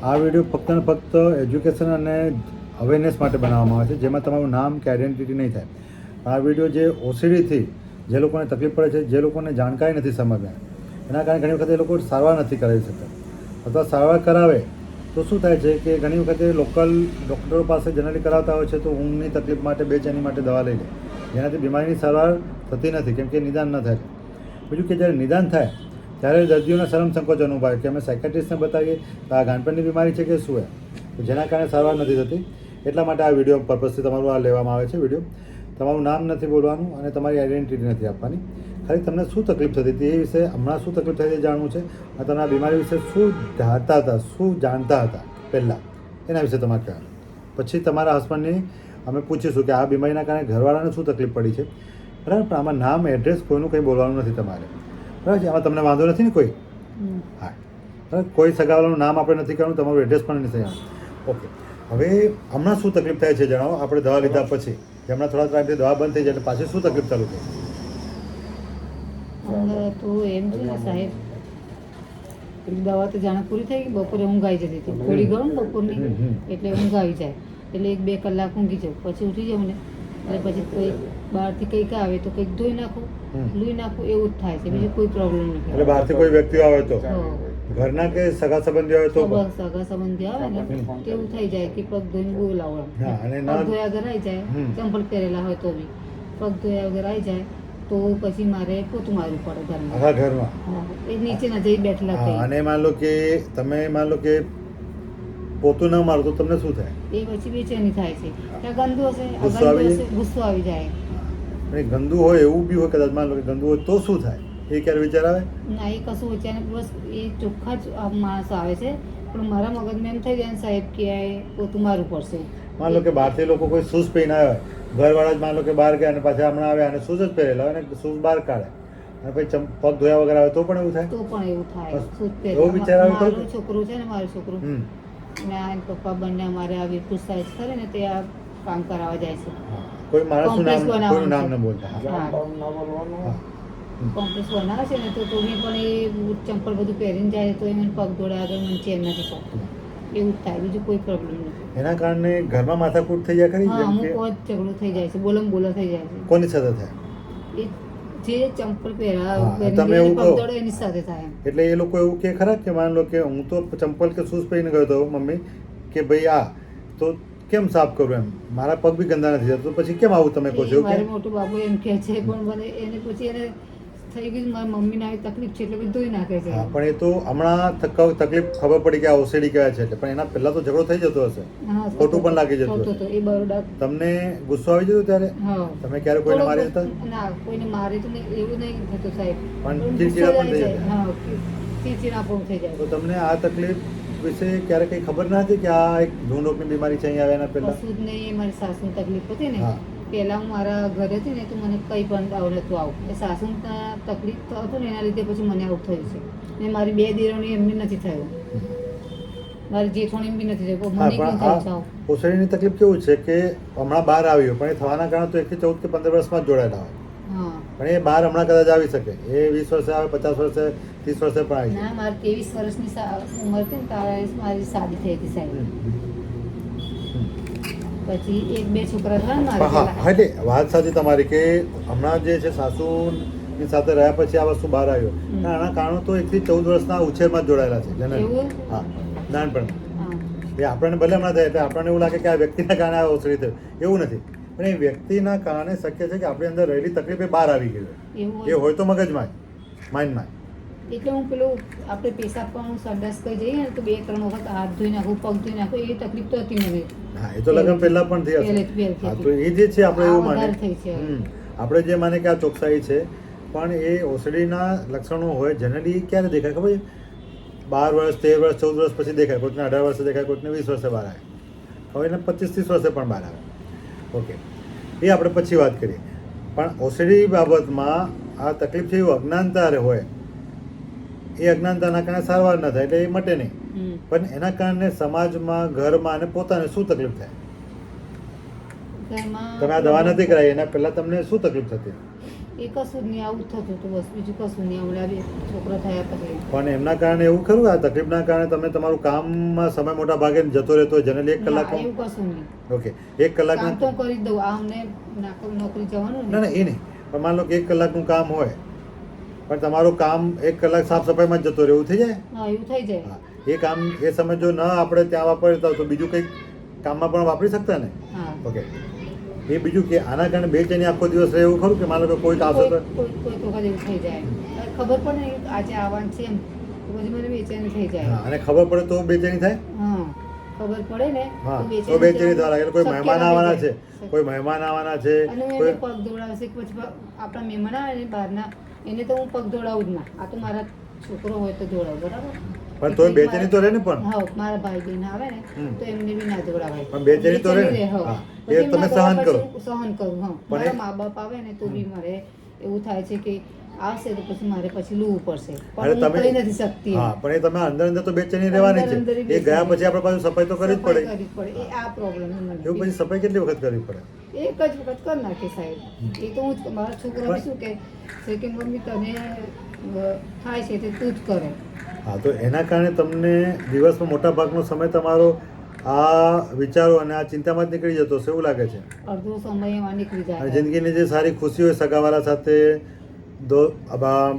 આ વિડીયો ફક્ત ને ફક્ત એજ્યુકેશન અને અવેરનેસ માટે બનાવવામાં આવે છે, જેમાં તમારું નામ કે આઈડેન્ટિટી નહીં થાય. આ વિડીયો જે ઓસીડીથી જે લોકોને તકલીફ પડે છે, જે લોકોને જાણકારી નથી સમજવા, એના કારણે ઘણી વખત એ લોકો સારવાર નથી કરાવી શકતા, અથવા સારવાર કરાવે તો શું થાય છે કે ઘણી વખતે લોકલ ડૉક્ટરો પાસે જનરલી કરાવતા હોય છે તો ઊંઘની તકલીફ માટે બેચેની માટે દવા લઈ લે, જેનાથી બીમારીની સારવાર થતી નથી, કેમ કે નિદાન ન થાય. બીજું કે જ્યારે નિદાન થાય ત્યારે દર્દીઓને શરમ સંકોચ અનુભવાય કે અમે સાયકેટ્રિસ્ટને બતાવીએ તો આ ગાંઠપણની બીમારી છે કે શું છે, જેના કારણે સારવાર નથી થતી. એટલા માટે આ વિડીયો પર્પઝથી તમારું આ લેવામાં આવે છે. વિડીયો તમારું નામ નથી બોલવાનું અને તમારી આઈડેન્ટિટી નથી આપવાની, ખાલી તમને શું તકલીફ થતી હતી એ વિશે, હમણાં શું તકલીફ થઈ એ જાણવું છે, અને તમે આ બીમારી વિશે શું ધારતા હતા, શું જાણતા હતા પહેલાં, એના વિશે તમારે કહેવાનું. પછી તમારા હસબન્ડની અમે પૂછીશું કે આ બીમારીના કારણે ઘરવાળાને શું તકલીફ પડી છે, બરાબર. પણ આમાં નામ, એડ્રેસ કોઈનું કંઈ બોલવાનું નથી તમારે, બરાબર છે. આમાં તમને વાંધો નથી ને કોઈ? હા, બરાબર. કોઈ સગાવાલાનું નામ આપણે નથી કરવાનું, તમારું એડ્રેસ પણ નથી આવવાનું. ઓકે, હવે હમણાં શું તકલીફ થાય છે જણાવો. આપણે દવા લીધા પછી હમણાં થોડા ટાઈમથી દવા બંધ થઈ જાય એટલે પાછી શું તકલીફ ચાલુ થઈ? તો એમ છે ને સાહેબ, દવા તો જાણે પૂરી થઈ ગઈ, બપોરે ઊંઘ આવી જતી હતી, થોડી ગરમ બપોરની, એટલે ઊંઘ આવી જાય, એટલે 1-2 કલાક ઊંઘી જાઉં, પછી ઉઠી જાઉં ને એટલે પછી કંઈક બહારથી કંઈક આવે તો કંઈક ધોઈ નાખું, લૂઈ નાખું, એવું જ થાય છે, બીજું કોઈ પ્રોબ્લેમ નથી. એટલે બહારથી કોઈ વ્યક્તિ આવે તો, ઘરના કે સગા સંબંધી આવે તો, સગા સંબંધી આવે ને તેવું થઈ જાય કે પગ ધોઈને બોલાવો, પગ ધોયા વગર આવી જાય, ચંપલ પહેરેલા હોય તો બી પગ ધોયા વગર આવી જાય તો પછી મારે પોતું મારવું પડે ઘરમાં. આખા ઘરમાં એ નીચે ના જઈ બેઠેલા થઈ. અને માન લો કે તમે પોતું ના મારો તો તમને શું થાય? એ પછી બેચેની થાય છે, ત્યાં ગંદુ હશે, ગુસ્સો આવી જાય. અને ગંદુ હોય એવું બી હોય, કદાચ માન લો કે ગંદુ હોય તો શું થાય એ ક્યારે વિચાર આવે? ના, એ કશું વિચાર બસ એ ચોખ્ખા જ માણસ આવે છે, પણ મારા મગજમાં એમ થઈ જાય ને સાહેબ કે પોતું મારવું પડશે. માન લો કે બહારથી લોકો કોઈ શૂઝ પહેરીને આવ્યા, ઘરવાળા જ માન લો કે બહાર ગયા અને પાછા હમણાં આવ્યા અને શૂઝ જ પહેરેલા હોય અને શૂઝ બહાર કાઢે અને પછી પગ ધોયા વગર આવે તો પણ એવું થાય? તો પણ એવું થાય. એવું વિચાર આવે? મારું છોકરું છે ને, મારું છોકરું અને આ પપ્પા બંને અમારે આ વીરપુર સાઈડ કરે ને તે આ કામ કરાવવા જાય છે. કોઈ માણસનું નામ ન બોલતા, કોમ્પ્લેક્સ બનાવે છે ને તો બી પણ એ ચંપલ બધું પહેરીને જાય તો એને પગ ધોળા આગળ મને ચેન નથી પડતું, એવું જ થાય, બીજું કોઈ પ્રોબ્લેમ નથી. એના કારણે ઘરમાં માથાકૂટ થઈ જાય ખરી? અમુક વખત ઝઘડો થઈ જાય છે, બોલમ બોલા થઈ જાય છે. કોની સાથે થાય? એ જે ચંપલ પહેરા તમે એવું કહો એની સાથે થાય. એટલે એ લોકો એવું કે ખરા કે માન લો કે હું તો ચંપલ કે શૂઝ પહેરીને ગયો હતો મમ્મી કે ભાઈ આ તો કેમ સાફ કરું, એમ મારા પગ બી ગંદા નથી થતા, તો પછી કેમ આવું તમે કહો છો? મારો મોટો બાબુ એમ કહે છે, પણ મને એને પછી એને થઈ ગયું મારી મમ્મીને આવી તકલીફ છે એટલે બધું ધોઈ નાખે છે. પણ એ તો હમણાં તકલીફ ખબર પડી કે આ ઓસીડી કહેવાય છે એટલે, પણ એના પહેલા તો ઝઘડો થઈ જતો હશે, ખોટું પણ લાગી જતું હશે. એ બરોડા તમને ગુસ્સો આવી જતો ત્યારે? તમે ક્યારે કોઈને મારી હતા? ના, કોઈને મારે તો એવું નહીં થતું સાહેબ, પણ ચીડચીડા પણ થઈ જાય. હા, ચીડચીડા પણ થઈ જાય. તો તમને આ તકલીફ વિશે ક્યારે કઈ ખબર ના હતી કે આ એક ધૂંઢોકની બીમારી છે અહીંયા આવ્યા પહેલા? કશું જ નહીં. મારી સાસુની તકલીફ હતી ને, પહેલા હું મારા ઘરે હતી ને તો મને કંઈ પણ નહોતું આવું, એ સાસુની તકલીફ તો હતું ને એના લીધે પછી મને આવું થયું છે. ને મારી 2 દીકરીઓની એમને નથી થયું, મારી જેઠોણી બી નથી થયું, મને કેમ થયું છે? ઓસડીની તકલીફ કેવું છે કે હમણાં બહાર આવ્યો, પણ એ થવાના કારણે તો 1 થી 14 કે 15 વર્ષમાં જ જોડાયેલા હોય, પણ એ બહાર હમણાં કદાચ આવી શકે, એ 20 વર્ષે આવે, 50 વર્ષે, 30 વર્ષે પણ આવી જાય. ના, મારી 23 વર્ષની ઉંમર હતી ને ત્યારે મારી શાદી થઈ હતી સાહેબ. પછી 1-2 છોકરા થયા ને મારે. હા, એટલે વાત સાચી તમારી કે હમણાં જે છે સાસુની સાથે રહ્યા પછી આ વસ્તુ બહાર આવ્યો, આના કારણો તો 1 થી 14 વર્ષના ઉછેરમાં જ જોડાયેલા છે જેને. હા, નાનપણ એ આપણને ભલે હમણાં થાય એટલે આપણને એવું લાગે કે આ વ્યક્તિના કારણે આ ઓસડી થયું, એવું નથી, પણ એ વ્યક્તિના કારણે શક્ય છે કે આપણી અંદર રહેલી તકલીફ એ બહાર આવી ગઈ હોય, એ હોય તો મગજમાં માઇન્ડમાં. એટલે હું પેલું આપણે પેશાબ પણ સંડાસ કરી જઈએ ને તો 2-3 વખત હાથ ધોઈ નાખું, પગ ધોઈ નાખું, એ તકલીફ તો હતી મને. હા, એ તો લગ્ન પહેલા પણ થઈ હશે. હા, તો એ જે છે આપણે એવું માને, આપણે જે માને કે આ ચોકસાઈ છે, પણ એ ઓસડીના લક્ષણો હોય જનરલી ક્યારે દેખાય ખબર છે? 12 વર્ષ, 13 વર્ષ, 14 વર્ષ પછી દેખાય, કોઈકને 18 વર્ષે દેખાય, કોઈકને 20 વર્ષે બહાર આવે, હવે એને 25-30 વર્ષે પણ બહાર આવે. ઓકે, એ આપણે પછી વાત કરીએ. પણ ઓસડી બાબતમાં આ તકલીફ છે એવું અજ્ઞાનતા હોય, એ અજ્ઞાનતાના કારણે સારવાર ન થાય એટલે એ મટે નહીં, પણ એના કારણે સમાજમાં, ઘરમાં અને પોતાને શું તકલીફ થાય? તમે આ દવા નથી કરાવી એના પહેલા તમને શું તકલીફ થતી? એ કશું જ નહીં, આવું જ થતું હતું બસ, બીજું કશું નહીં. હમણાં બે છોકરા થયા પછી પણ એમના કારણે એવું ખરું આ તકલીફના કારણે તમે તમારું કામમાં સમય મોટા ભાગે જતો રહેતો હોય જનરલી 1 કલાક? ના, એવું કશું નહીં. ઓકે 1 કલાક કામ તો કરી જ દઉં. આ અમને નોકરી જવાનું ના ને. ના એ નહીં, પણ માન લો કે 1 કલાકનું કામ હોય પણ તમારું કામ 1 કલાક સાફ સફાઈમાં જ જતો રહે એવું થઈ જાય? હા, એવું થઈ જાય. હા, એ કામ એ સમય જો ન આપણે ત્યાં વાપરતા તો બીજું કંઈક કામમાં પણ વાપરી શકતા ને? હા. ઓકે, એ બીજું કે આના કારણે બેચેની આખો દિવસ રહે એવું ખરું કે માનો કે કોઈક આવશે તો? કોઈ વખત એવું થઈ જાય. ખબર પડે ને કે આજે આવવાનું છે એમ, તો પછી મને બેચેની થઈ જાય. હા, અને ખબર પડે તો બેચેની થાય? હા, ખબર પડે ને હા, તો બેચેની થવા લાગે. કોઈ મહેમાન આવવાના છે, કોઈ મહેમાન આવવાના છે, અને હું કોઈ એને પગ દોડાવશે કે પછી આપણા મહેમાન આવે ને બહારના, એને તો હું પગ દોડાવું જ ના. આ તો મારા છોકરો હોય તો દોડાવ, બરાબર? પણ તોય બેચેની તો રહે ને પણ? હા, મારા ભાઈ બહેન આવે ને તો એમને બી ના દોડાવાય. પણ બેચેની તો રહે ને? હા. હા, પછી એ તમે એમના સહન કરો? સહન કરું. હા, પણ મારા મા બાપ આવે ને તો બી મારે એવું થાય છે કે આવશે તો પછી મારે પછી લૂવું પડશે, અરે પણ હું તમે કરી નથી શકતી. હા, પણ એ તમે અંદર અંદર તો બેચેની રહેવાની અંદર અંદર છે. એ ગયા પછી આપણે પાછું સફાઈ તો કરવી જ પડે. કરવી જ પડે. એ આ પ્રોબ્લેમ છે મને. એવું પછી સફાઈ કેટલી વખત કરવી પડે? એક જ વખત કરી નાખે સાહેબ. એ તો હું જ, મારા છોકરા બી શું કે છે કે મમ્મી તને થાય છે તે તું જ કરે. હા, તો એના કારણે તમને દિવસમાં મોટા ભાગનો સમય તમારો આ વિચારો અને આ ચિંતામાં જ નીકળી જતો હશે એવું લાગે છે? અડધો સમય એમાં નીકળી અને જાય. જિંદગીની જે સારી ખુશી હોય સગાવાલા સાથે,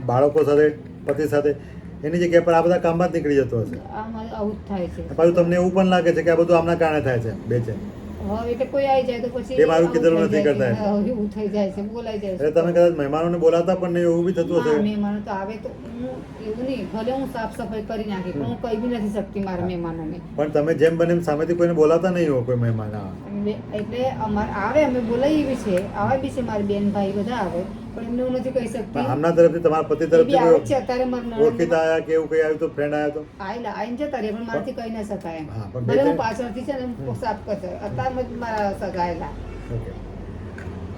બાળકો સાથે, પતિ સાથે, એની જગ્યાએ પર આ બધા કામમાં જ નીકળી જતો હશે. આમાં આવું જ થાય છે. પાછું તમને એવું પણ લાગે છે કે આ બધું આમના કારણે થાય છે બેચેન? હા, એટલે કોઈ આવી જાય તો પછી એ મારું આવું કીધેલું થઈ નથી જાય કરતા છે. હા, એવું થઈ જાય છે, બોલાઈ જાય છે. એટલે તમે કદાચ મહેમાનોને બોલાવતા પણ નહીં એવું બી થતું ના, હશે? મહેમાનો તો આવે તો હું એવું નહીં, ભલે હું સાફ સફાઈ કરી નાખી પણ હું કહી બી નથી શકતી મારા મહેમાનોને. પણ તમે જેમ બને એમ સામેથી કોઈને બોલાવતા નહીં હો કોઈ મહેમાન? હા, એટલે અમારે આવે, અમે બોલાવીએ બી છે, આવે બી છે, મારી બેન ભાઈ બધા આવે, પણ એમને હું નથી કહી પણ શકતી. આમના તરફથી તમારા પતિ એ બી તરફથી આવે કોઈ છે અત્યારે મારા ઓળખીતા આવ્યા કે એવું કઈ આવ્યું તો ફ્રેન્ડ આવ્યો તો? આયેલા આઈને જતા રહે પણ મારાથી કહી ના શકાય એમ. હા, પણ ભલે હું બે-ત્રણ- પાછળથી છે ને સાફ કરતો અત્યારે મારા સગાયેલા. ઓકે,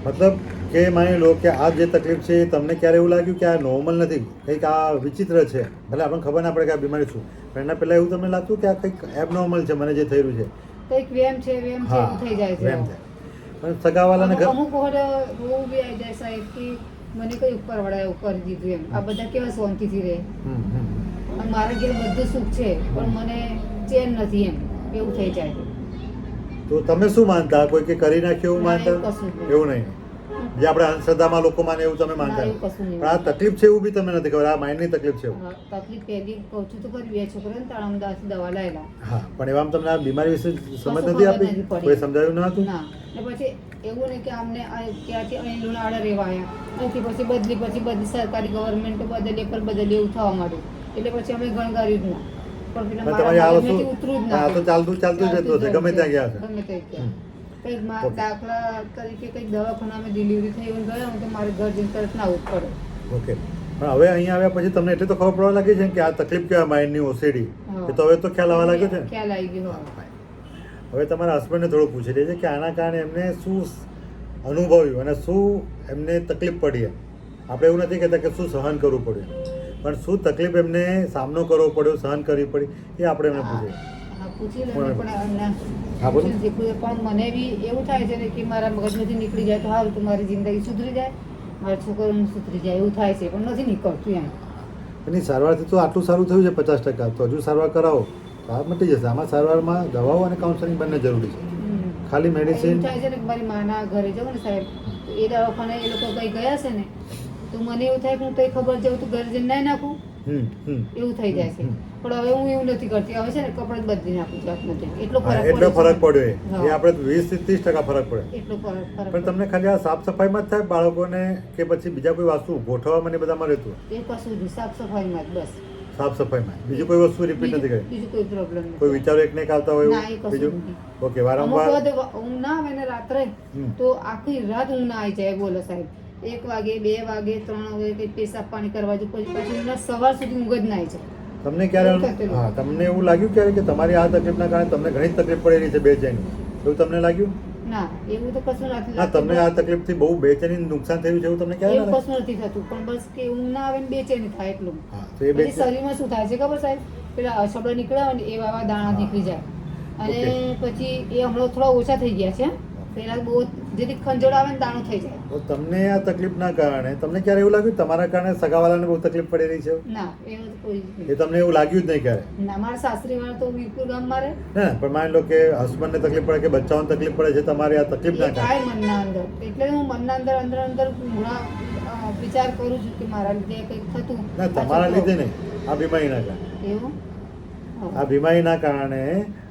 મતલબ કે માની લો કે આ જે તકલીફ છે એ તમને ક્યારે એવું લાગ્યું કે આ નોર્મલ નથી, કંઈક આ વિચિત્ર છે, ભલે આપણને ખબર ના પડે કે આ બીમારી શું, પણ એના પહેલાં એવું તમને લાગતું કે આ કંઈક એબનોર્મલ છે મને જે થઈ રહ્યું છે? કંઈક વેમ છે વેમ છે એવું થઈ જાય છે. એમ થાય. પણ સગાવાલાને ઘર અમુક વખત રોવું બી આવી જાય સાહેબ કે મને કઈ ઉપર વળાય એવું કરી દીધું એમ. આ બધા કેવા શાંતિથી રહે હમ, હમ. અને મારા ઘેર બધું સુખ છે પણ મને ચેન નથી એમ, એવું થઈ જાય છે. તો તમે શું માનતા? કોઈ કે કરી નાખ્યું એવું ના, માનતા? એવું કશું નહીં. એવું નહીં, જે આપણે અંધશ્રદ્ધામાં લોકો માને એવું તમે માનતા? ના, એવું કશું નહીં. પણ આ તકલીફ છે એવું બી તમને નથી ખબર? આ માઇન્ડની તકલીફ છે એવું? હા, તકલીફ પહેલી કહું છું તો ખરી, બે છોકરાને તારા અમદાવાદથી દવા લાયેલા. હા, પણ એવામાં તમને આ બીમારી વિશે સમજ કશું નથી ખબર આપી? નથી પડી. કોઈ સમજાવ્યું ન હતું? ના, ને પછી એવું નહીં કે અમને ક્યાંથી અહીં લુણાવાડા રહેવા આવ્યા, અહીંથી પછી બધી સરકારી ગવર્મેન્ટ બદલે પર બદલે એવું થવા માંડ્યું, એટલે પછી અમે ગણગાર્યું જ ના. પણ પેલા પણ મારા તમારી આ ભાઈમાંથી વસ્તુ ઉતરું જ આ ના. તો ચાલતું જ રહેતું હશે ગમે ત્યાં ગયા હશે? ગમે ત્યાં ગયા. હમ. કંઈક Okay. દાખલા તરીકે કંઈક દવાખાનામાં ડિલિવરી થઈ હોય ગયા હોય તો મારે ઘર જઈને તરત ના આવવું પડે. ઓકે, પણ હવે અહીંયા આવ્યા પછી તમને એટલે તો ખબર પડવા લાગી છે ને કે આ તકલીફ કહેવાય માઇન્ડની ઓસીડી, હા. એ તો હવે તો ખ્યાલ આવવા લાગ્યો છે ને? ખ્યાલ આવી ગયો. હા, fine. હવે તમારા હસબન્ડને થોડું પૂછી લેજે કે આના કારણે એમને શું અનુભવ્યું અને શું એમને તકલીફ પડી એમ. આપણે એવું નથી કહેતા કે શું સહન કરવું પડ્યું, પણ શું તકલીફ એમને સામનો કરવો પડ્યો, સહન કરવી પડી, એ આપણે એમને પૂછીએ. હા, પૂછી લે બરાબર. પણ એમને હા, બોલો. પણ મને બી એવું થાય છે ને કે મારા મગજમાંથી નીકળી જાય તો સારું, તો મારી જિંદગી સુધરી જાય, મારા છોકરાનું સુધરી જાય એવું થાય છે, પણ નથી નીકળતું એમ. એની સારવારથી તો આટલું સારું થયું છે 50%, તો હજુ સારવાર કરાવો તો આ મટી જશે. આમાં સારવારમાં દવાઓ અને કાઉન્સેલિંગ બંને જરૂરી છે. ખાલી એવું મેડિસિન થાય છે ને કે મારી માના ઘરે જાઉં ને સાહેબ, તો એ દવાખાને એ લોકો કઈ ગયા છે ને તો મને એવું થાય કે હું કઈ ખબર જાઉં તો ઘરે જઈને નાઈ નાખું, એવું થઈ જાય છે. પણ હવે હું એવું નથી કરતી, હવે છે ને કપડાં જ બદલી નાખું છું આપને, એટલો એટલો ફરક પડ્યો એ હા. આપણે 20-30% ફરક પડે. એટલો ફરક પણ તમને ખાલી આ સાફ સફાઈમાં જ થાય બાળકોને કે પછી બીજા કોઈ વસ્તુ ગોઠવવામાં ને બધામાં રહેતું? એ કશું નહીં, સાફ સફાઈમાં જ બસ. સાફ સફાઈમાં બીજી કોઈ વસ્તુ રિપીટ નથી કરી? બીજું કોઈ પ્રોબ્લેમ કોઈ નથી. વિચારો એક ને એક આવતા હોય ના, એ એવું કશું બીજું? નથી. ઓકે, અમુક વારંવાર વખત ઊંઘ ના આવે ને રાત્રે હમ. તો આખી રાત ઊંઘ ના આવી જાય, બોલો સાહેબ. 1 વાગે 2 વાગે 3 વાગે કંઈ પેશાબ પાણી કરવા જો પછી ઊંઘના સવાર સુધી ઊંઘ જ ના આવી જાય. તમને ક્યારે એવું થતું હા તમને એવું લાગ્યું ક્યારે કે તમારી આ તકલીફના કારણે તમને ઘણી જ તકલીફ પડેલી છે બેચેની, એવું તમને લાગ્યું? ના, એવું તો કશું નથી ના, તમને આ તકલીફથી બહુ બેચેની નુકસાન થયું છે એવું તમને ક્યારે એવું લાગે? કશું નથી થતું, પણ બસ કે ઊંઘ ના આવે ને બેચેની થાય એટલું. હા, તો એ પછી બેચેન શરીરમાં શું થાય છે ખબર સાહેબ, પેલા અછબડા નીકળ્યા હોય ને એવા આવા દાણા હા. નીકળી જાય અને Okay. પછી એ હમણાં થોડા ઓછા થઈ ગયા છે, પહેલા બહુ જેથી ખંજોળ આવે ને દાણું થઈ જાય. તો તમને આ તકલીફના કારણે તમને ક્યારે એવું લાગ્યું તમારા કારણે સગાવાલાને બહુ તકલીફ પડી રહી છે? ના એવું તો કોઈ જ એ નહીં. તમને એવું લાગ્યું જ નહીં ક્યારે? ના મારા સાસરી વાળા તો વીરપુર ગામમાં રહે. ના પણ માની લો કે હસબન્ડને તકલીફ પડે કે બચ્ચાઓને તકલીફ પડે છે તમારી આ તકલીફના એ કારણે. થાય મનના અંદર, એટલે હું મનના અંદર અંદર અંદર વિચાર કરું છું કે મારા લીધે કંઈક થતું. ના તમારા લીધે નહીં, આ બીમારીના કારણે. એવું આ બીમારીના કારણે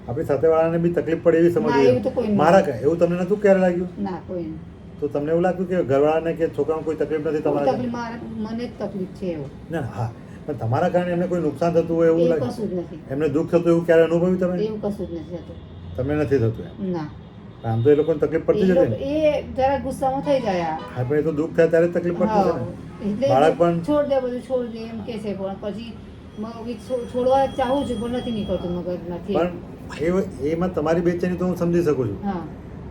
આપણી સાથેવાળાને બી તકલીફ પડે એવી ના, સમજ એવું તો કોઈ નહીં. મારા કારણે એવું તમને નતું ક્યારે લાગ્યું? ના કોઈ નહીં. તો તમને એવું લાગતું કે ઘરવાળાને કે છોકરાને કોઈ તકલીફ નથી કોઈ તમારા તકલીફ મને જ તકલીફ છે એવું. ના હા, પણ તમારા કારણે એમને કોઈ નુકસાન થતું હોય એવું એવું લાગે? કશું જ નથી. એમને દુઃખ થતું એવું ક્યારે અનુભવ્યું તમે? એવું કશું જ નથી થતું. તમને નથી થતું એમ? ના આમ તો એ લોકોને તકલીફ પડતી જ હતી ને. એ જરા ગુસ્સામાં થઈ જાય આ. હા પણ એ તો દુઃખ થાય ત્યારે જ તકલીફ પડતી છે ને. એટલે બાળક પણ છોડ દે બધું છોડ દે એમ કે છે પણ પછી છોડવા ચાહું છું પણ નથી નીકળતું મગજમાંથી. પણ એમાં તમારી બેચેની તો હું સમજી શકું છું, હા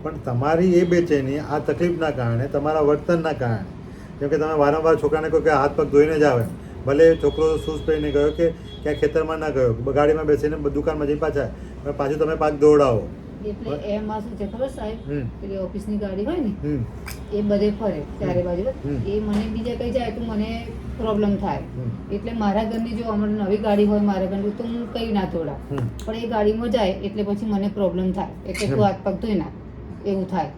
પણ તમારી એ બેચેની આ તકલીફના કારણે તમારા વર્તનના કારણે, જેમ કે તમે વારંવાર છોકરાને કહો કે હાથ પગ ધોઈને જ આવે, ભલે છોકરો શૂઝ પહેરીને ગયો કે ક્યાં ખેતરમાં ના ગયો, ગાડીમાં બેસીને દુકાનમાં જઈ પાછા પણ પાછું તમે પાક દોડાવો. એટલે એમાં શું છે ખબર સાહેબ, હમ. પેલી ઓફિસની ગાડી હોય ને હમ એ બધે ફરે ચારે બાજુ, હમ. એ મને બીજે કઈ જાય તો મને પ્રોબ્લેમ થાય. હમ. એટલે મારા ઘરની જો અમારી નવી ગાડી હોય મારા ઘરની તો હું કઈ ના તોડા, હમ. પણ એ ગાડીમાં જાય એટલે પછી મને પ્રોબ્લેમ થાય. એટલે તું હાથ પગ ધોઈ નાખ એવું થાય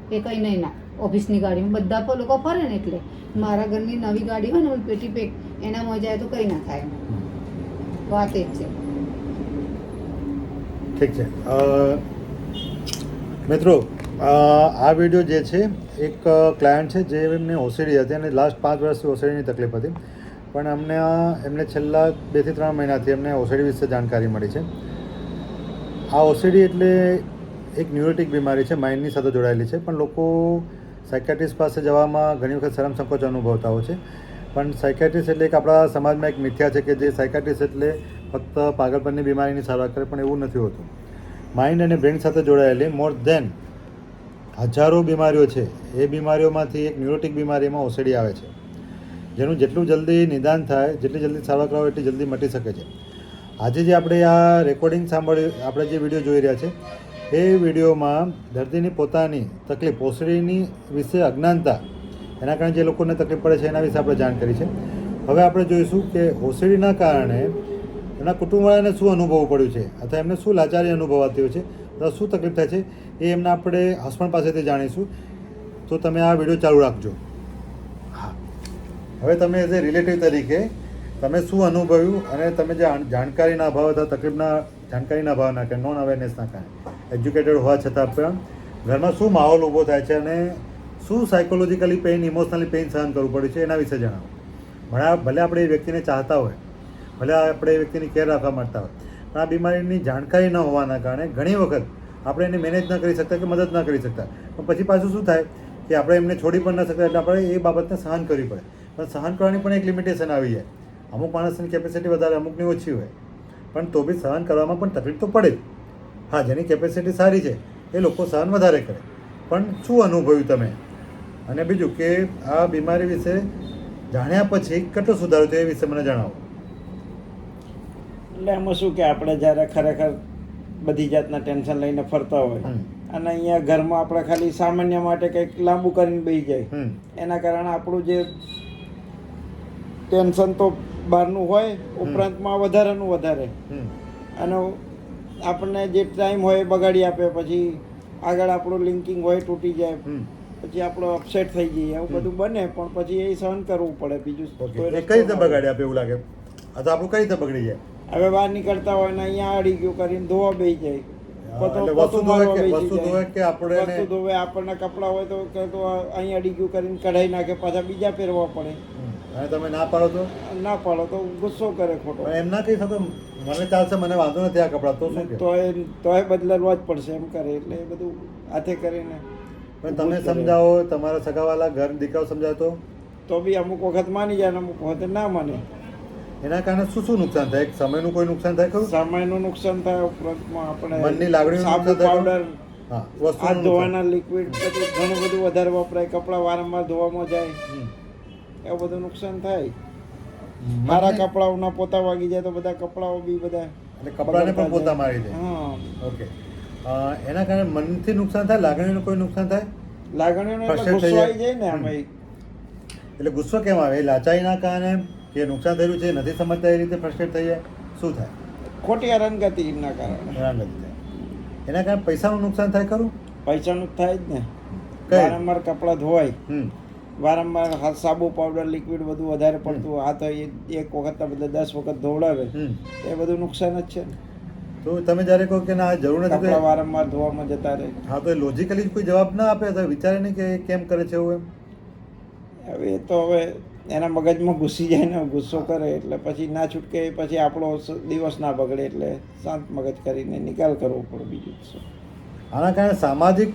કે કંઈ નહીં ના. ઓફિસની ગાડીમાં બધા પણ લોકો ફરે ને એટલે મારા ઘરની નવી ગાડી હોય ને પેટી પેક એનામાં જાય તો કંઈ ના થાય. વાત એ જ છે. ઠીક છે મિત્રો, આ વિડીયો જે છે એક ક્લાયન્ટ છે જે એમને ઓસીડી હતી અને લાસ્ટ 5 વર્ષથી ઓસીડીની તકલીફ હતી, પણ એમને છેલ્લા 2 થી 3 મહિનાથી એમને ઓસીડી વિશે જાણકારી મળી છે. આ ઓસીડી એટલે એક ન્યુરોટિક બીમારી છે, માઇન્ડની સાથે જોડાયેલી છે, પણ લોકો સાયકેટ્રિસ્ટ પાસે જવામાં ઘણી વખત શરમ સંકોચ અનુભવતા હોય છે. પણ સાયકેટ્રિસ્ટ એટલે એક આપણા સમાજમાં એક મિથ્યા છે કે જે સાયકેટ્રિસ્ટ એટલે ફક્ત પાગલપણની બીમારીની સારવાર કરે, પણ એવું નથી હોતું. માઇન્ડ અને બ્રેન સાથે જોડાયેલી મોર દેન હજારો બીમારીઓ છે. એ બીમારીઓમાંથી એક ન્યુરોટિક બીમારીમાં ઓસીડી આવે છે, જેનું જેટલું જલ્દી નિદાન થાય, જેટલી જલ્દી સારવાર કરાવો એટલી જલ્દી મટી શકે છે. આજે જે આપણે આ રેકોર્ડિંગ સાંભળ્યું, આપણે જે વિડીયો જોઈ રહ્યા છે એ વિડીયોમાં દર્દીની પોતાની તકલીફ ઓસીડીની વિશે અજ્ઞાનતા, એના કારણે જે લોકોને તકલીફ પડે છે એના વિશે આપણે જાણ કરી છે. હવે આપણે જોઈશું કે ઓસીડીના કારણે એના કુટુંબવાળાને શું અનુભવ પડ્યું છે અથવા એમને શું લાચારી અનુભવાતી હોય છે અથવા શું તકલીફ થાય છે એ એમને આપણે હસબન્ડ પાસેથી જાણીશું. તો તમે આ વિડીયો ચાલુ રાખજો. હા, હવે તમે એઝ એ રિલેટિવ તરીકે તમે શું અનુભવ્યું અને તમે જે જાણકારીના અભાવ અથવા તકલીફના જાણકારીના અભાવના કે નોન અવેરનેસના કારણે એજ્યુકેટેડ હોવા છતાં પણ ઘરમાં શું માહોલ ઊભો થાય છે અને શું સાયકોલોજીકલી પેઇન, ઇમોશનલી પેઇન સહન કરવું પડે છે એના વિશે જણાવો. ભલે આપણે એ વ્યક્તિને ચાહતા હોય, ભલે આપણે એ વ્યક્તિની કેર રાખવા માંગતા હોય, પણ આ બીમારીની જાણકારી ન હોવાના કારણે ઘણી વખત આપણે એને મેનેજ ન કરી શકતા કે મદદ ન કરી શકતા. પણ પછી પાછું શું થાય કે આપણે એમને છોડી પણ ન શકતા, એટલે આપણે એ બાબતને સહન કરવી પડે. પણ સહન કરવાની પણ એક લિમિટેશન આવી જાય. અમુક માણસની કેપેસિટી વધારે, અમુકની ઓછી હોય, પણ તો બી સહન કરવામાં પણ તકલીફ તો પડે જ. હા, જેની કેપેસિટી સારી છે એ લોકો સહન વધારે કરે. પણ શું અનુભવ્યું તમે? અને બીજું કે આ બીમારી વિશે જાણ્યા પછી કેટલો સુધારો થયો એ વિશે મને જણાવો. એટલે એમાં શું કે આપણે જ્યારે ખરેખર બધી જાતના ટેન્શન લઈને ફરતા હોય અને અહીંયા ઘરમાં આપણે ખાલી સામાન્ય માટે કંઈક લાંબુ કરીને બેસી જાય, એના કારણે આપણું જે ટેન્શન તો બહારનું હોય ઉપરાંતમાં વધારેનું વધારે, અને આપણને જે ટાઈમ હોય એ બગાડી આપે. પછી આગળ આપણું લિંકિંગ હોય તૂટી જાય, પછી આપણો અપસેટ થઈ જઈએ, એવું બધું બને. પણ પછી એ સહન કરવું પડે. બીજું કઈ રીતે બગાડી આપે એવું લાગે? અથવા આપણું કઈ રીતે બગડી જાય? હવે બહાર નીકળતા હોય ને અહીંયા અડી ગયું કરીને ધોવા બેસી જાય, વસ્તુ ધોવે કે આપણે વસ્તુ ધોવે. આપણને કપડાં હોય તો અહીં અડી ગયું કરીને કઢાઈ નાખે, પાછા બીજા પહેરવા પડે. અને તમે ના પાડો તો? ના પાડો તો ગુસ્સો કરે ખોટો. એમ ના કહી શકો મને ચાલશે, મને વાંધો નથી આ કપડાં, તો શું કે તોય બદલાવવા જ પડશે એમ કરે. એટલે એ બધું હાથે કરીને. પણ તમે સમજાવો, તમારા સગાવાલા ઘર દીકરાઓ સમજાવતો તો બી અમુક વખત માની જાય ને અમુક વખત ના માને. એના કારણે શું શું નુકસાન થાય? સમયનું કોઈ નુકસાન થાય ખરું? સમયનું નુકસાન થાય, ઉપરાંતમાં આપણે મનની લાગણી, સાબુ, પાવડર, હા, હાથ ધોવાના લિક્વિડ, બધું ઘણું બધું વધારે વપરાય. કપડાં વારંવાર ધોવામાં જાય, એવું બધું નુકસાન થાય. મારા કપડાઓના પોતા વાગી જાય તો બધા કપડાઓ બી બધા એટલે કપડાને પણ પોતા મારી દે. હા, ઓકે. એના કારણે મનથી નુકસાન થાય, લાગણીનું કોઈ નુકસાન થાય? લાગણીઓનો એટલે Frustrate થઈ ગુસ્સો જાય. આવી જાય ને આમાં એટલે ગુસ્સો કેમ આવે? એ લાચાઈના કારણે કે નુકસાન થયેલું છે નથી સમજતા એ રીતે ફ્રસ્ટ્રેટ થઈ જાય, શું થાય? ખોટી હેરાનગતિના કારણે હેરાનગતિ થાય. એના કારણે પૈસાનું નુકસાન થાય ખરું? પૈસાનું થાય જ ને. કઈ? વારંવાર કપડાં ધોવાય, હમ વારંવાર હાથ સાબુ પાવડર લિક્વિડ બધું વધારે પડતું, હાથ એક વખત બદલે 10 વખત ધોવડાવે, હમ એ બધું નુકસાન જ છે ને. તો તમે જ્યારે કહો કે ના જરૂર નથી કપડાં તો વારંવાર ધોવામાં જતા રહે. હા તો એ લોજિકલી કોઈ જવાબ ના આપે તો વિચારે નહીં કે એ કેમ કરે છે એવું એમ? હવે એ તો હવે એના મગજમાં ઘૂસી જાય ને, ગુસ્સો કરે એટલે પછી ના છૂટકે, પછી આપણો દિવસ ના બગડે એટલે શાંત મગજ કરીને નિકાલ કરવો પડે, બીજું શું. આના કારણે સામાજિક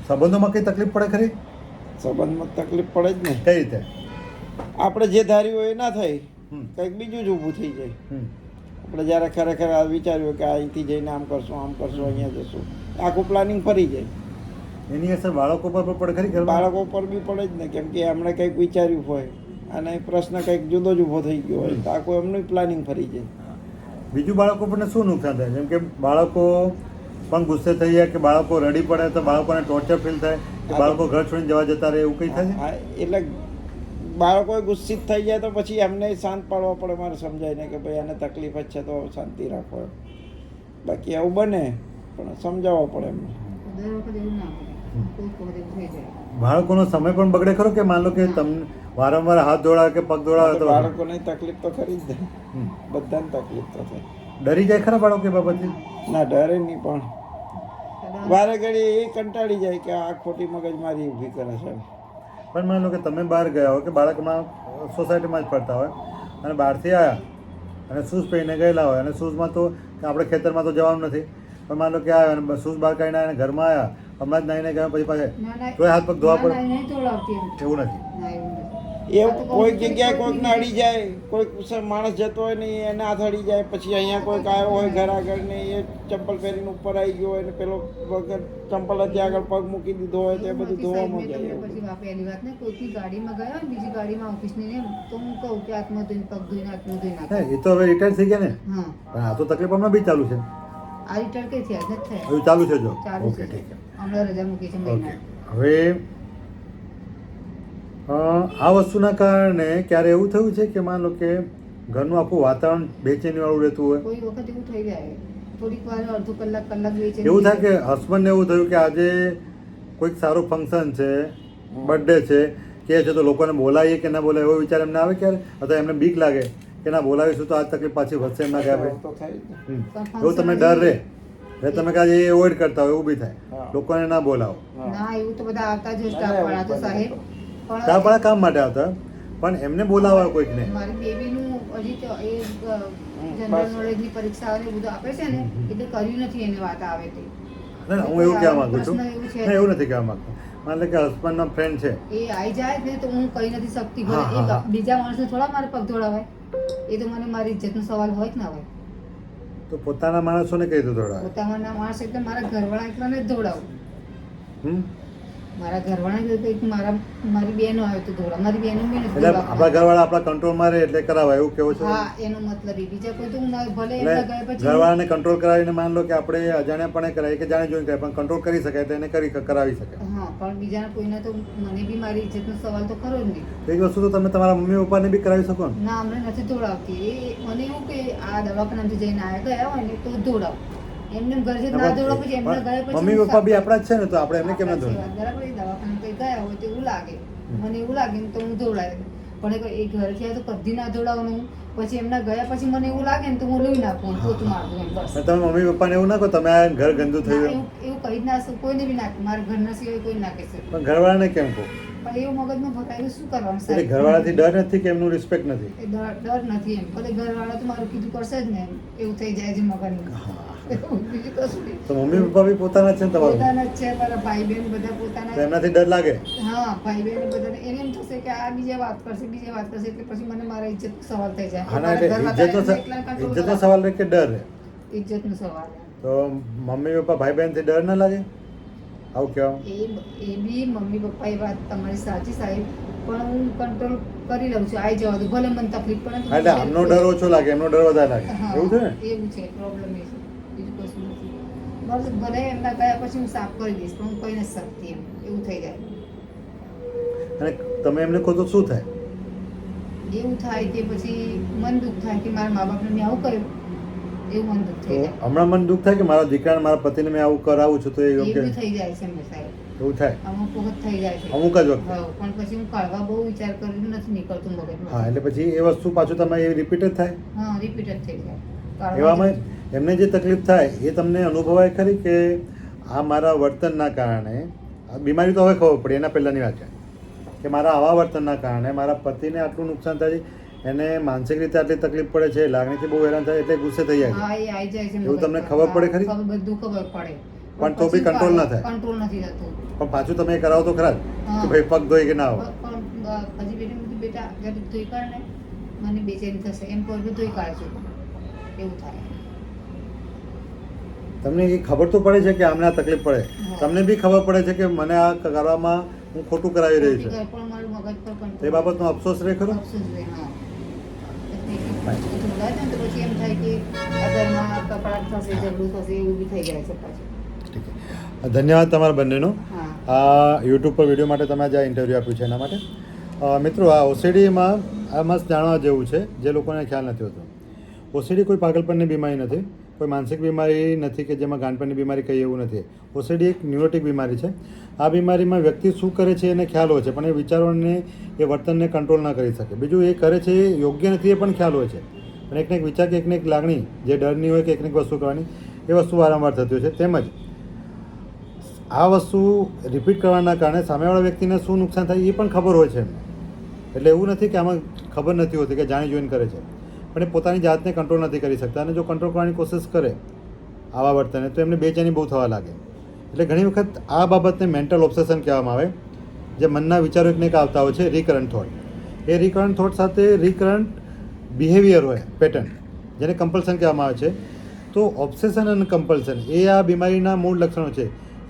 સંબંધોમાં કઈ તકલીફ પડે ખરી? સંબંધમાં તકલીફ પડે જ ને. કઈ રીતે? આપણે જે ધાર્યું હોય એ ના થાય, હમ કંઈક બીજું જ ઊભું થઈ જાય. હમ આપણે જ્યારે ખરેખર આ વિચાર્યું કે અહીંથી જઈને આમ કરશું, અહીંયા જશું, આખું પ્લાનિંગ ફરી જાય. એની અસર બાળકો પર પણ પડે ખરી ઘરમાં? બાળકો પર બી પડે જ ને, કેમ કે એમણે કંઈક વિચાર્યું હોય અને પ્રશ્ન કંઈક જુદો જ ઊભો થઈ ગયો હોય તો આખું એમનું પ્લાનિંગ ફરી જાય. બીજું બાળકો પર શું નુકસાન થાય? જેમ કે બાળકો પણ ગુસ્સે થઈ જાય, કે બાળકો રડી પડે તો બાળકોને ટોર્ચર ફીલ થાય, કે બાળકો ઘર છોડીને જવા જતા રહે, એવું કંઈ થાય? હા, એટલે બાળકો ગુસ્સિત થઈ જાય તો પછી એમને શાંત પાડવા પડે, મારે સમજાય ને કે ભાઈ આને તકલીફ જ છે તો શાંતિ રાખો એમ. બાકી આવું બને પણ સમજાવવા પડે એમને. દર વખત એવું ના હોય, કોઈક વખત એવું થઈ જાય. બાળકોનો સમય પણ બગડે ખરો? કે માન લો કે તમને વારંવાર હાથ ધોળાવે કે પગ ધોળાવે તો બાળકોને તકલીફ તો ખરી જ ને, હમ. બધાને તકલીફ તો થાય. ડરી જાય ખરા બાળકો એ બાબતથી? ના, ડરે નહીં, પણ વારે ઘડી એ કંટાળી જાય કે આ ખોટી મગજમારી ઊભી કરે છે. પણ માન લો કે તમે બહાર ગયા હોય, કે બાળક હમણાં સોસાયટીમાં જ ફરતા હોય અને બહારથી આવ્યા અને શૂઝ પહેરીને ગયેલા હોય, અને શૂઝમાં તો કે આપણે ખેતરમાં તો જવાનું નથી, પણ માન લો કે આવ્યા અને શૂઝ બહાર કાઢીને આવ્યા અને ઘરમાં આવ્યા, હમણાં જ નાહીને ગયા પછી પાછા ના, ના, તોય હાથ પગ ધોવા પડે? ના, નહીં તોડાવતી એમ. એવું નથી. ના, એવું નથી. એવું કોઈક જગ્યાએ કોઈકને અડી જાય, કોઈક માણસ જતો હોય ને એને હાથ અડી જાય, પછી અહીંયા કોઈક આવ્યો હોય ઘર આગળ ને એ ચંપલ પહેરીને ઉપર આવી ગયો હોય ને પેલો વગર ચંપલ જ આગળ પગ મૂકી દીધો હોય તો એ બધું ધોવામાં જાય. એવું પછી પહેલી વાત ને કોઈકની ગાડીમાં ગયા હોય ને, બીજી ગાડીમાં ઓફિસની ને, તો હું કહું કે હાથમાં ધોઈને પગ ધોઈને હાથમાં ધોઈ નાખો. હે, એ તો હવે રિટાયર થઈ ગયા ને, હા, પણ આ તો તકલીફ હમણાં બી ચાલુ છે. આ રિટાયર કઈ થયા જ નથી થયા. એવું ચાલુ છે જો? ચાલુ ઓકે, છે. ઠીક છે. હમણાં રજા મૂકી છે ઓકે. મહિના. હવે આ વસ્તુના કારણે ક્યારે એવું થયું છે કે માન લો કે ઘરનું આખું વાતાવરણ બેચેનીવાળું રહેતું હોય? કોઈ વખત એવું થઈ જાય, થોડીક વાર અડધો કલાક કલાક બેચેની એવું થાય કે હસબન્ડને એવું થયું કે આજે કોઈક સારું ફંક્શન છે, બર્થડે છે, કે છે તો લોકોને બોલાવીએ કે ના બોલાવીએ એવો વિચાર એમને આવે ક્યારે? અથવા એમને બીક લાગે કે ના બોલાવીશું તો આ તકલીફ પાછી વધશે એમના ગયા ભાઈ? તો થાય જ ને. એવું તમને ડર રહે એટલે તમે કાજે એ એવોઇડ કરતા હોય, એવું બી થાય, હા. લોકોને ના બોલાવો. ના, એવું તો બધા આવતા જ હોય, ના, સ્ટાફ એવું વાળા તો બને સાહેબ. તો. પણ ત્યાં પણ કામ માટે આવતા હોય, પણ એમને બોલાવા કોઈકને. મારી બેબીનું હજી તો એ જનરલ બસ. નોલેજની પરીક્ષા આવે ને બધું આપે છે ને, એટલે કર્યું નથી એને વાત આવે તે. ના ના, હું એવું કહેવા માંગુ છું. પ્રશ્ન એવું છે. ના, એવું નથી કહેવા માંગતો. માન લો કે હસબન્ડનો ફ્રેન્ડ છે, એ આવી જાય ને તો હું કહી નથી શકતી, ભલે હા, હા, એ બીજા માણસને થોડા મારે પગ ધોળાવાય. એ તો મને મારી ઇજ્જતનો સવાલ હોય કે ના હોય. તો પોતાના માણસોને કહી દો થોડા. પોતાના માણસ એટલે મારા ઘરવાળા એકલાને જ ધોળાવું. હમ મારા ઘરવાળા કંઈક મારી બહેનો આવે તો ધોળા, મારી બહેનો બી નથી એટલે આપણા ધોળાવતા. ઘરવાળા આપણા કંટ્રોલમાં રહે એટલે કરાવાય, એવું કેવું છે? હા, એનો મતલબ એ. બીજા કોઈ તો હું ભલે એટલે એમના ગયા પછી ઘરવાળાને કંટ્રોલ કરાવીને માન લો કે આપણે અજાણ્યાપણે કરાવીએ કે જાણે જોઈને કરાય, પણ કંટ્રોલ કરી શકાય એટલે એને કરાવી શકાય. હા, પણ બીજા કોઈને તો મને બી મારી ઇજ્જતનો સવાલ તો ખરો જ નહીં. એ જ વસ્તુ તો તમે તમારા મમ્મી પપ્પાને બી કરાવી શકો ને. ના, અમને નથી ધોળાવતી. એ મને એવું કે આ દવાખાનામાંથી જઈને ગયા હોય ને તો ધોળાવ. એમને ઘર જે ના ધોળાવ, પછી એમને ગયા પછી મમ્મી પપ્પા બી આપણા જ છે ને, તો આપણે એમને કેમ ના આપણા ધોરણ? સિવાય બરાબર. એ દવાખાને કઈ ગયા હોય તો એવું લાગે, મને એવું લાગે ને તો હું ધોળાય. પણ એ ઘરથી આવે તો કદી ના ધોળાવવાનું. પછી એમના ગયા પછી મને એવું લાગે ને તો હું લોહી નાખું, પોતું મારું એમ બસ. અને તમે મમ્મી પપ્પાને એવું ના કહો તમે આ ઘર ગંદુ ના, થયું? એવું કહી જ ના શકું, કોઈને બી નાખે. મારા ઘરના સિવાય કોઈ નાખે છે. પણ ઘરવાળાને કેમ કહો? પણ એવું મગજમાં ભરાયું શું કરવાનું એટલે સાહેબ? ઘરવાળાથી ડર નથી કે એમનું રિસ્પેક્ટ નથી? એ ડર નથી એમ. ભલે ઘરવાળા તો મારું કીધું કરશે જ ને, એવું થઈ જાય છે મગજમાં. બીજું કશું નહીં. તો મમ્મી પપ્પા બી પોતાના જ છે ને તમારું? પોતાના જ છે, મારા ભાઈ બહેન બધા પોતાના તો જ. એમનાથી ડર લાગે? હા, ભાઈ બહેન બધાને એને એમ થશે કે આ બીજે વાત કરશે, એટલે પછી મને મારા ઇજ્જત સવાલ થઈ જાય. હા ના, એટલે મારા ઘરવાળા ઇજ્જતનો એકલા control ઇજ્જતનો કરે. સવાલ રહે કે ડર રહે? ઇજ્જતનો સવાલ. તો મમ્મી પપ્પા ભાઈ બહેનથી ડર ના લાગે આવું કહેવામાં? એ બી મમ્મી પપ્પા એ વાત તમારી સાચી સાહેબ, પણ હું કંટ્રોલ કરી લઉં છું. આવી જવા દો, ભલે મને તકલીફ પડે તો હા, એટલે આમનો ડર ઓછો લાગે, એમનો ડર વધારે લાગે, હા, એવું છે ને? એવું છે. પ્રોબ્લેમ એ છે, બીજું કશું નથી. ભલે એમના ગયા પછી હું સાફ કરી દઈશ પણ હું કહી નથી શકતી એમ એવું થઈ જાય. અને તમે એમને કહો તો શું થાય? એવું થાય કે પછી મન દુઃખ થાય કે મારા મા બાપને મેં આવું કર્યું એવું મન દુઃખ તો થઈ જાય. હમણાં મને દુઃખ થાય કે મારા દીકરાને મારા પતિને મેં આવું કરાવું છું તો એ યોગ્ય એવું થઈ જાય છે મેં સાહેબ. એવું થાય અમુક વખત થઈ જાય છે. અમુક જ વખતે. હા, પણ પછી હું કાઢવા બહુ વિચાર કરીને નથી નીકળતું મગજમાં. હા, એટલે પછી એ વસ્તુ પાછું તમે એ રિપીટ જ થાય. હા, રિપીટ જ થઈ જાય. કાઢવા એવામાં એમને જે તકલીફ થાય એ તમને અનુભવાય ખરી કે આ મારા વર્તનના કારણે આ બીમારી તો હવે ખબર પડી, એના પહેલાંની વાત છે કે મારા આવા વર્તનના કારણે મારા પતિને આટલું નુકસાન થાય છે, એને માનસિક રીતે આટલી તકલીફ પડે છે, લાગણીથી બહુ હેરાન થાય એટલે ગુસ્સે થઈ જાય છે. હા, એ આવી જાય છે એવું તમને મગજમાં. ખબર પડે ખરી? હા, બધું ખબર પડે પણ તો બી control ના થાય. કંટ્રોલ નથી થતું. પણ પાછું તમે એ કરાવો તો ખરા જ હા. કે ભાઈ પગ ધોઈ કે ના આવો. પણ હજી બેટા જ્યારે ધોઈ કાઢ ને મને બેચેની થશે એમ કોઈ બી ધોઈ કાઢે છે એવું થાય. તમને એ ખબર તો પડે છે કે આમને આ તકલીફ પડે, હા. તમને બી ખબર પડે છે કે મને આ કરવામાં હું ખોટું કરાવી રહ્યું છું, પણ મારું મગજ પર control. તે બાબતનો અફસોસ રહે ખરો? અફસોસ રહે, હા. એટલે બધું તો પછી એમ થાય કે આ ઘરમાં કપડાં થશે ઝઘડું થશે એવું બી થઈ જાય છે પાછું. ઠીક છે. ધન્યવાદ તમારા બંનેનો હા. આ યુટ્યુબ પર વિડીયો માટે તમે જે ઇન્ટરવ્યૂ આપ્યું છે એના માટે. મિત્રો, આ ઓસીડીમાં આ મસ્ત જાણવા જેવું છે જે લોકોને ખ્યાલ નથી હોતો. ઓસીડી કોઈ પાગલપણની બીમારી નથી, કોઈ માનસિક બીમારી નથી કે જેમાં ગાંઠપણની બીમારી કહીએ એવું નથી. ઓસીડી એક ન્યુરોટિક બીમારી છે. આ બીમારીમાં વ્યક્તિ શું કરે છે એને ખ્યાલ હોય છે પણ એ વિચારોને એ વર્તનને કંટ્રોલ ના કરી શકે. બીજું એ કરે છે એ યોગ્ય નથી એ પણ ખ્યાલ હોય છે, પણ એકને એક વિચાર કે એકને એક લાગણી જે ડરની હોય કે એકને એક વસ્તુ કરવાની એ વસ્તુ વારંવાર થતી હોય છે. તેમજ આ વસ્તુ રિપીટ કરવાના કારણે સામેવાળા વ્યક્તિને શું નુકસાન થાય એ પણ ખબર હોય છે એમને. એટલે એવું નથી કે આમાં ખબર નથી હોતી કે જાણી જોઈને કરે છે, પણ એ પોતાની જાતને કંટ્રોલ નથી કરી શકતા અને જો કંટ્રોલ કરવાની કોશિશ કરે આવા વર્તને તો એમને બેચેની બહુ થવા લાગે. એટલે ઘણી વખત આ બાબતને મેન્ટલ ઓબ્સેશન કહેવામાં આવે, જે મનના વિચારો એકને એક આવતા હોય છે રિકરન્ટ થોટ. એ રિકરન્ટ થોટ સાથે રિકરન્ટ બિહેવિયર હોય પેટર્ન, જેને કમ્પલ્સન કહેવામાં આવે છે. તો ઓબ્સેશન અને કમ્પલ્સન એ આ બીમારીના મૂળ લક્ષણો છે.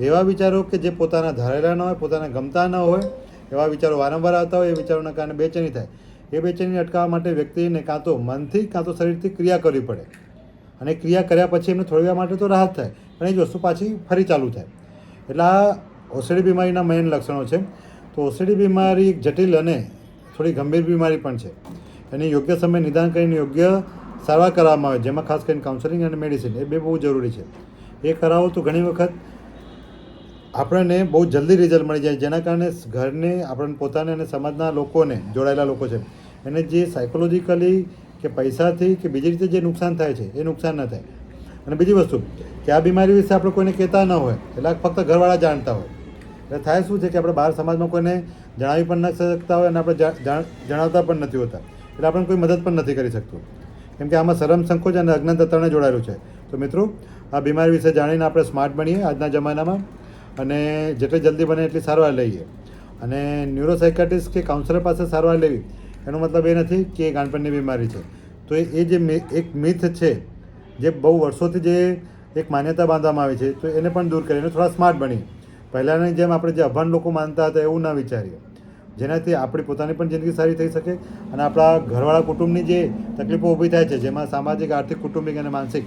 એવા વિચારો કે જે પોતાના ધારેલા ન હોય, પોતાના ગમતા ન હોય, એવા વિચારો વારંવાર આવતા હોય, એ વિચારોના કારણે બેચેની થાય. એ બેચેની અટકાવવા માટે વ્યક્તિને કાં તો મનથી કાં તો શરીરથી ક્રિયા કરવી પડે, અને ક્રિયા કર્યા પછી એમને થોડી વાર માટે તો રાહત થાય પણ એ જ વસ્તુ પાછી ફરી ચાલુ થાય. એટલે આ ઓસીડી બીમારીના મેઇન લક્ષણો છે. તો ઓસીડી બીમારી એક જટિલ અને થોડી ગંભીર બીમારી પણ છે. એની યોગ્ય સમયે નિદાન કરીને યોગ્ય સારવાર કરવામાં આવે, જેમાં ખાસ કરીને કાઉન્સેલિંગ અને મેડિસિન એ બે બહુ જરૂરી છે. એ કરાવો તો ઘણી વખત આપણને બહુ જલ્દી રિઝલ્ટ મળી જાય, જેના કારણે ઘરને, આપણને પોતાને અને સમાજના લોકોને, જોડાયેલા લોકો છે એને જે સાયકોલોજીકલી કે પૈસાથી કે બીજી રીતે જે નુકસાન થાય છે એ નુકસાન ન થાય. અને બીજી વસ્તુ કે આ બીમારી વિશે આપણે કોઈને કહેતા ન હોય, એટલે ફક્ત ઘરવાળા જાણતા હોય. એટલે થાય શું છે કે આપણે બહાર સમાજમાં કોઈને જણાવી પણ ન શકતા હોય અને આપણે જણાવતા પણ નથી હોતા, એટલે આપણને કોઈ મદદ પણ નથી કરી શકતું, કેમ કે આમાં શરમ, સંકોચ અને અજ્ઞાનતા ત્રણે જોડાયેલું છે. તો મિત્રો, આ બીમારી વિશે જાણીને આપણે સ્માર્ટ બનીએ આજના જમાનામાં, અને જેટલી જલ્દી બને એટલી સારવાર લઈએ. અને ન્યુરોસાયકાટિસ્ટ કે કાઉન્સલર પાસે સારવાર લેવી એનો મતલબ એ નથી કે એ ગાંઠપણની બીમારી છે. તો એ જે એક મિથ છે જે બહુ વર્ષોથી જે એક માન્યતા બાંધવામાં આવી છે, તો એને પણ દૂર કરીને થોડા સ્માર્ટ બનીએ. પહેલાંની જેમ આપણે જે અભાન લોકો માનતા હતા એવું ના વિચારીએ, જેનાથી આપણી પોતાની પણ જિંદગી સારી થઈ શકે અને આપણા ઘરવાળા કુટુંબની જે તકલીફો ઊભી થાય છે, જેમાં સામાજિક, આર્થિક, કુટુંબિક અને માનસિક,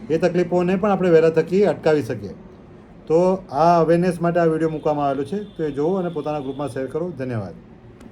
એ તકલીફોને પણ આપણે વહેલા થકી અટકાવી શકીએ. તો આ અવેરનેસ માટે આ વિડીયો મૂકવામાં આવેલો છે, તો એ જુઓ અને પોતાના ગ્રુપમાં શેર કરો. ધન્યવાદ.